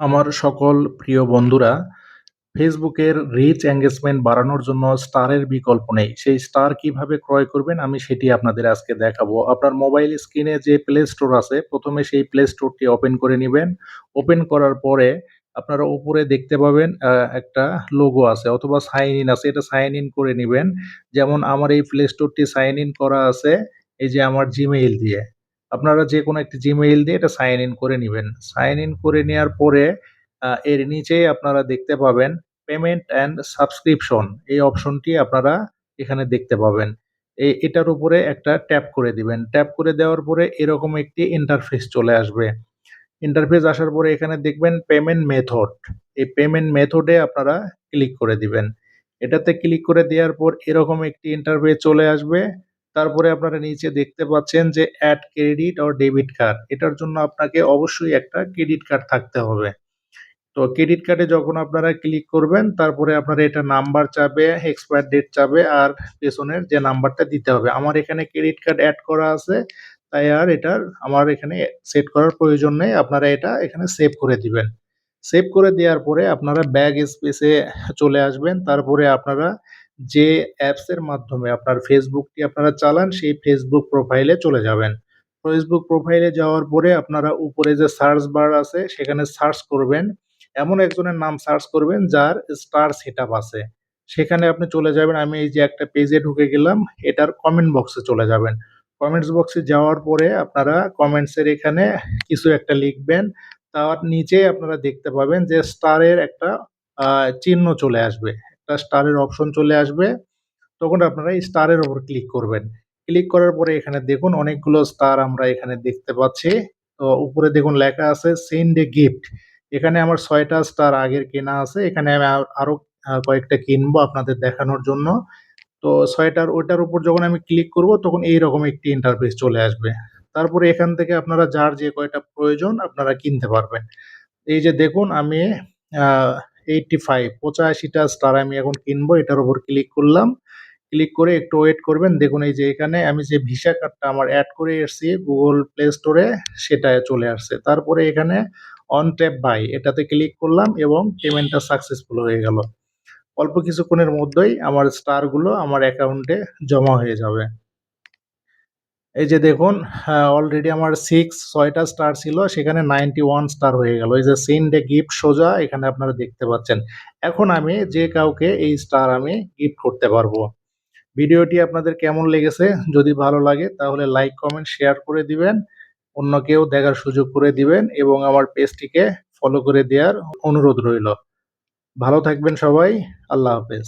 আমার সকল প্রিয় বন্ধুরা, ফেসবুকের রিচ এনগেজমেন্ট বাড়ানোর জন্য স্টারের বিকল্প নেই। সেই স্টার কিভাবে ক্রয় করবেন আমি সেটি আপনাদের আজকে দেখাবো। আপনার মোবাইল স্ক্রিনে যে প্লে স্টোর আছে, ১ম এ সেই প্লে স্টোরটি ওপেন করে নিবেন। ওপেন করার পরে আপনারা উপরে দেখতে পাবেন একটা লোগো আছে অথবা সাইন ইন আছে। এটা সাইন ইন করে নিবেন। যেমন আমার এই প্লে স্টোরটি সাইন ইন করা আছে এই যে আমার Gmail দিয়ে। আপনারা যেকোনো একটি Gmail দিয়ে এটা সাইন ইন করে নিবেন। সাইন ইন করে নেয়ার পরে এর নিচেই আপনারা দেখতে পাবেন পেমেন্ট অ্যান্ড সাবস্ক্রিপশন এই অপশনটি আপনারা এখানে দেখতে পাবেন। এটার উপরে একটা ট্যাপ করে দিবেন। ট্যাপ করে দেওয়ার পরে এরকম একটি ইন্টারফেস চলে আসবে। ইন্টারফেস আসার পরে এখানে দেখবেন পেমেন্ট মেথড। এই পেমেন্ট মেথডে আপনারা ক্লিক করে দিবেন। এটাতে ক্লিক করে দেওয়ার পর এরকম একটি ইন্টারফেস চলে আসবে। তারপরে আপনারা নিচে দেখতে পাচ্ছেন যে add credit or debit card. এটার জন্য আপনাকে অবশ্যই একটা ক্রেডিট কার্ড থাকতে হবে। তো ক্রেডিট কার্ডে যখন আপনারা ক্লিক করবেন তারপরে আপনারা এটা নাম্বার চাবে, এক্সপায়ার ডেট চাবে আর পেছনের যে নাম্বারটা দিতে হবে। আমার এখানে ক্রেডিট কার্ড এড করা আছে। তাই আর আমার এখানে সেট করার প্রয়োজন নেই। আপনারা এটা এখানে সেভ করে দিবেন। সেভ করে দেওয়ার পরে আপনারা ব্যাক স্পেসে চলে আসবেন। তারপরে আপনারা যে অ্যাপসের মাধ্যমে আপনার ফেসবুকটি আপনারা চালান সেই ফেসবুক প্রোফাইলে চলে যাবেন। ফেসবুক প্রোফাইলে যাওয়ার পরে আপনারা উপরে যে সার্চ বার আছে সেখানে সার্চ করবেন। এমন একজনের নাম সার্চ করবেন যার স্টার সেটআপ আছে। সেখানে আপনি চলে যাবেন। আমি এই যে একটা পেজে ঢুকে গেলাম, এটার কমেন্ট বক্সে চলে যাবেন। কমেন্টস বক্সে যাওয়ার পরে আপনারা কমেন্টস এর এখানে কিছু একটা লিখবেন। তার নিচে আপনারা দেখতে পাবেন যে স্টারের একটা চিহ্ন চলে আসবে। একটা স্টারের অপশন চলে আসবে। তখন আপনারা এই স্টারের উপর ক্লিক করবেন। ক্লিক করার পরে এখানে দেখুন অনেকগুলো স্টার আমরা এখানে দেখতে পাচ্ছি। তো উপরে দেখুন লেখা আছে সেন্ড এ গিফট। এখানে আমার ৬ টা স্টার আগের কেনা আছে। এখানে আমি আরো কয়েকটা কিনবো আপনাদের দেখানোর জন্য। তো ৬ টার ওটার উপর যখন আমি ক্লিক করব তখন এইরকম একটি ইন্টারফেস চলে আসবে। তারপরে এখান থেকে আপনারা যার যে কয়টা প্রয়োজন আপনারা কিনতে পারবেন। এই যে দেখুন আমি আ 85 টা স্টার আমি এখন কিনবো। এটার উপর ক্লিক করলাম। ক্লিক করে একটু ওয়েট করবেন। দেখুন এই যে এখানে আমি যে ভিসা কার্ডটা আমার এড করে এসছি Google Play Store এ সেটা চলে আসছে। তারপরে এখানে অন ট্যাপ বাই এটাতে ক্লিক করলাম এবং পেমেন্টটা সাকসেসফুল হয়ে গেল। অল্প কিছুক্ষণের মধ্যেই আমার স্টার গুলো আমার অ্যাকাউন্টে জমা হয়ে যাবে। এই যে দেখুন অলরেডি আমার ৬ টা স্টার ছিল সেখানে 91 স্টার হয়ে গেল। এই যে সেন্ড এ গিফট সোজা এখানে আপনারা দেখতে পাচ্ছেন। এখন আমি যে কাউকে এই স্টার আমি গিফট করতে পারবো। ভিডিওটি আপনাদের কেমন লেগেছে? যদি ভালো লাগে তাহলে লাইক, কমেন্ট, শেয়ার করে দিবেন। অন্যকেও দেখার সুযোগ করে দিবেন এবং আমার পেজটিকে ফলো করে দেওয়ার অনুরোধ রইল। ভালো থাকবেন সবাই। আল্লাহ হাফেজ।